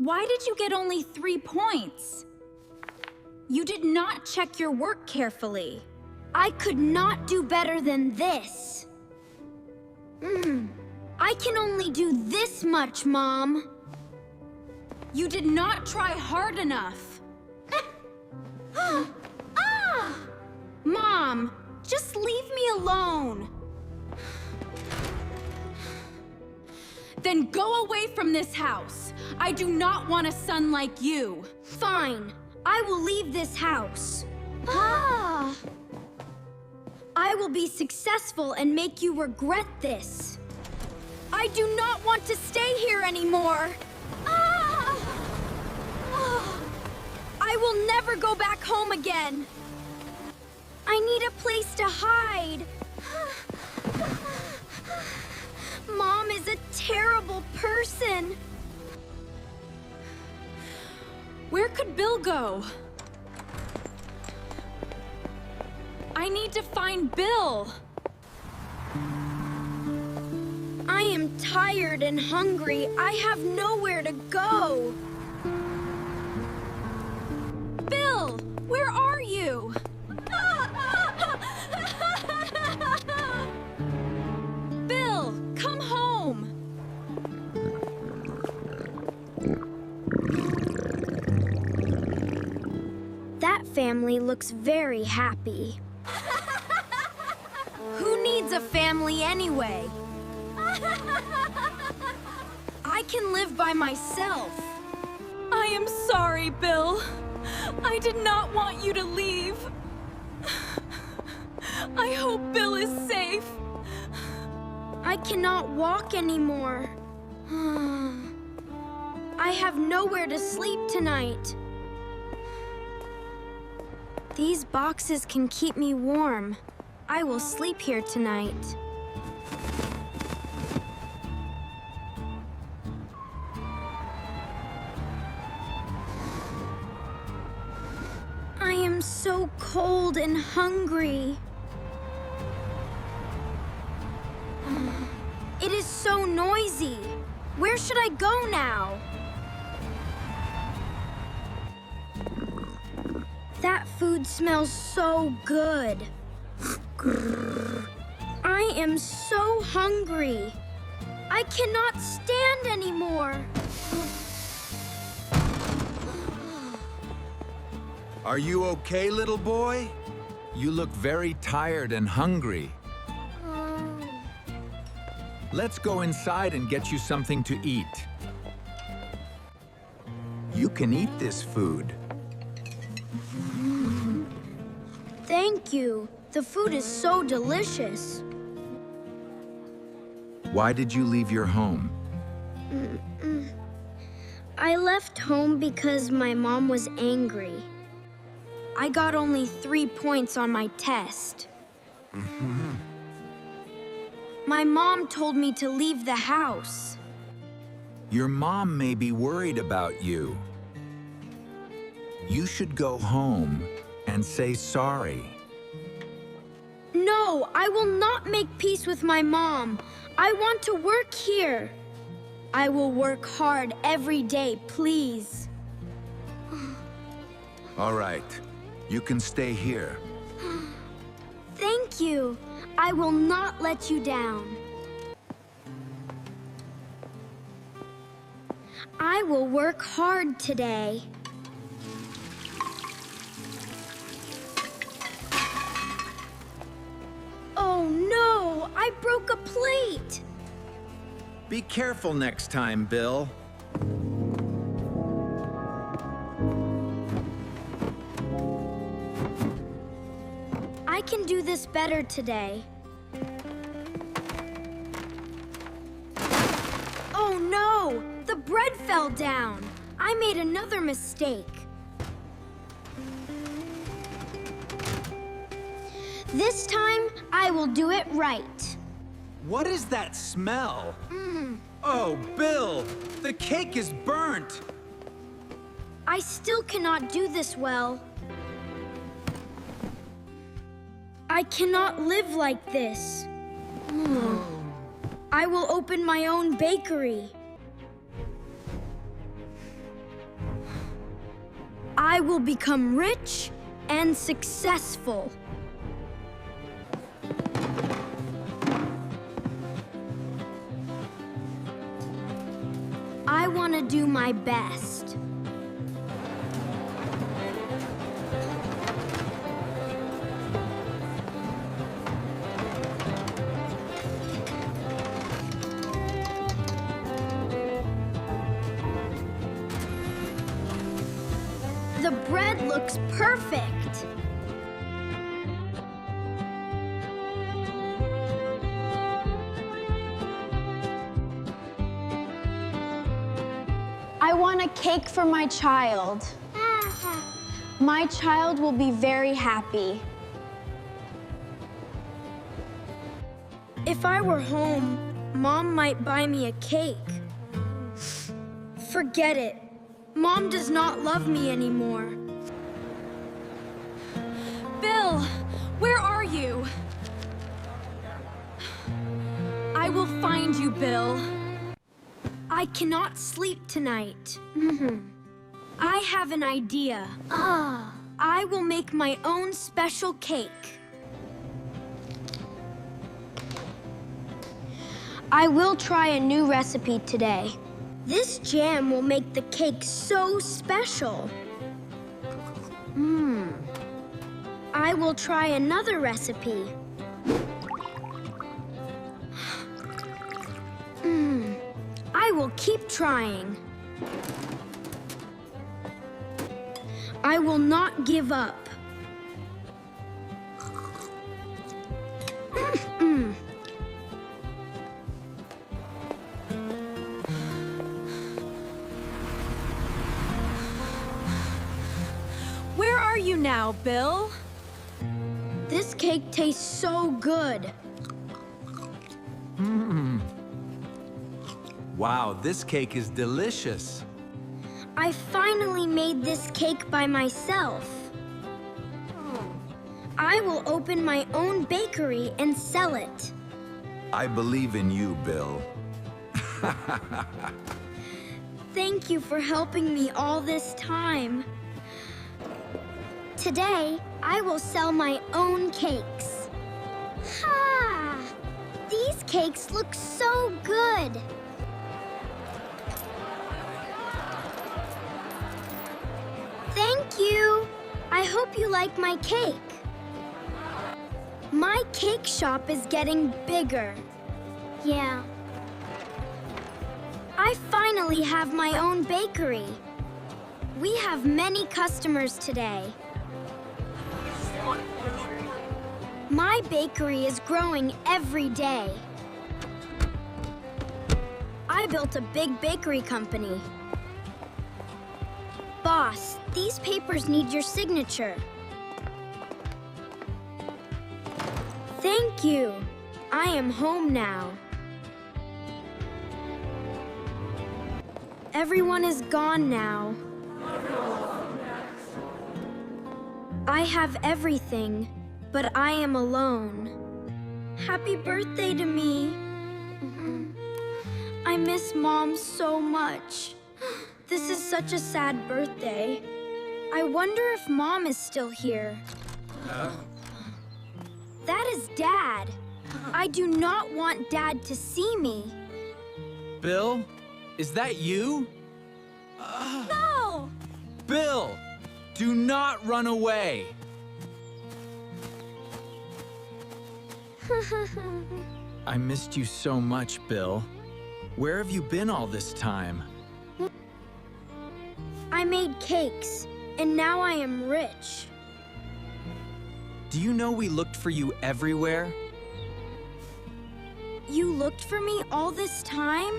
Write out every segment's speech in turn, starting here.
Why did you get only 3 points? You did not check your work carefully. I could not do better than this. I can only do this much, Mom. You did not try hard enough. Mom, just leave me alone. Then go away from this house. I do not want a son like you. Fine, I will leave this house. I will be successful and make you regret this. I do not want to stay here anymore. I will never go back home again. I need a place to hide. Mom is a terrible person. Where could Bill go? I need to find Bill. I am tired and hungry. I have nowhere to go. Bill, where are you? Bill, come home. That family looks very happy. Who needs a family anyway? I can live by myself. I am sorry, Bill. I did not want you to leave. I hope Bill is safe. I cannot walk anymore. I have nowhere to sleep tonight. These boxes can keep me warm. I will sleep here tonight. I am so cold and hungry. It is so noisy. Where should I go now? That food smells so good. I am so hungry. I cannot stand anymore. Are you okay, little boy? You look very tired and hungry. Let's go inside and get you something to eat. You can eat this food. Thank you. The food is so delicious. Why did you leave your home? I left home because my mom was angry. I got only 3 points on my test. My mom told me to leave the house. Your mom may be worried about you. You should go home and say sorry. No, I will not make peace with my mom. I want to work here. I will work hard every day, please. All right, you can stay here. Thank you. I will not let you down. I will work hard today. Oh no, I broke a plate. Be careful next time, Bill. I can do this better today. Oh no, the bread fell down. I made another mistake. This time, I will do it right. What is that smell? Oh, Bill, the cake is burnt. I still cannot do this well. I cannot live like this. I will open my own bakery. I will become rich and successful. I want to do my best. The bread looks perfect. I want a cake for my child. My child will be very happy. If I were home, Mom might buy me a cake. Forget it. Mom does not love me anymore. Bill, where are you? I will find you, Bill. I cannot sleep tonight. I have an idea. I will make my own special cake. I will try a new recipe today. This jam will make the cake so special. I will try another recipe. I will keep trying. I will not give up. Where are you now, Bill? This cake tastes so good. Wow, this cake is delicious. I finally made this cake by myself. I will open my own bakery and sell it. I believe in you, Bill. Thank you for helping me all this time. Today, I will sell my own cakes. Ha! These cakes look so good. Thank you. I hope you like my cake. My cake shop is getting bigger. Yeah. I finally have my own bakery. We have many customers today. My bakery is growing every day. I built a big bakery company. Boss, these papers need your signature. Thank you. I am home now. Everyone is gone now. I have everything, but I am alone. Happy birthday to me. I miss Mom so much. This is such a sad birthday. I wonder if Mom is still here. That is Dad. I do not want Dad to see me. Bill, is that you? No! Bill, do not run away. I missed you so much, Bill. Where have you been all this time? I made cakes, and now I am rich. Do you know we looked for you everywhere? You looked for me all this time?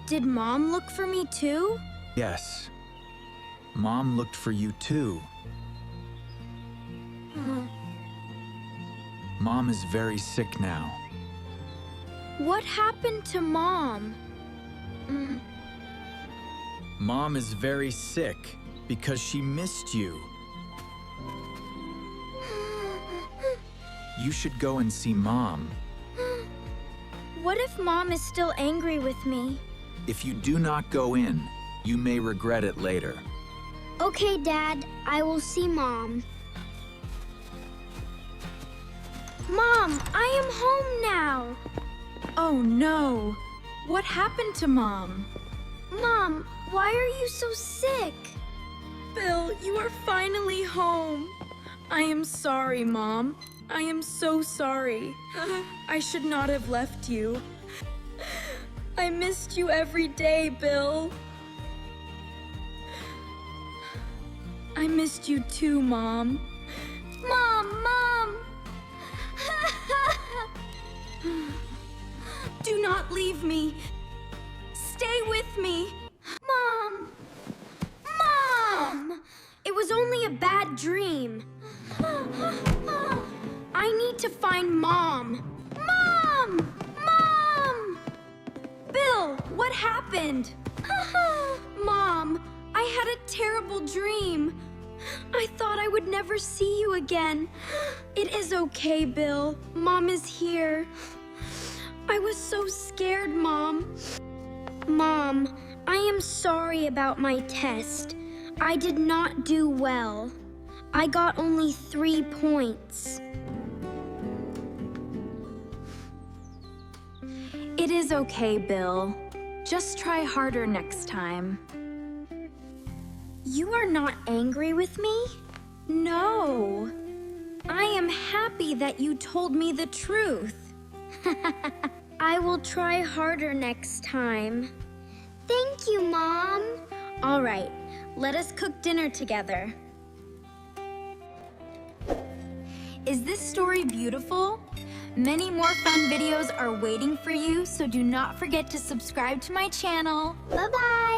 Did Mom look for me too? Yes. Mom looked for you too. Mom is very sick now. What happened to Mom? Mom is very sick because she missed you. You should go and see Mom. What if Mom is still angry with me? If you do not go in, you may regret it later. Okay, Dad, I will see Mom. Mom, I am home now. Oh no! What happened to Mom? Mom, why are you so sick? Bill, you are finally home. I am sorry, Mom. I am so sorry. I should not have left you. I missed you every day, Bill. I missed you too, Mom. Mom! Do not leave me. Stay with me. Mom! It was only a bad dream. I need to find Mom. Mom! Bill, what happened? Mom, I had a terrible dream. I thought I would never see you again. It is okay, Bill. Mom is here. I was so scared, Mom. Mom, I am sorry about my test. I did not do well. I got only 3 points. It is okay, Bill. Just try harder next time. You are not angry with me? No. I am happy that you told me the truth. I will try harder next time. Thank you, Mom. All right, let us cook dinner together. Is this story beautiful? Many more fun videos are waiting for you, so do not forget to subscribe to my channel. Bye-bye.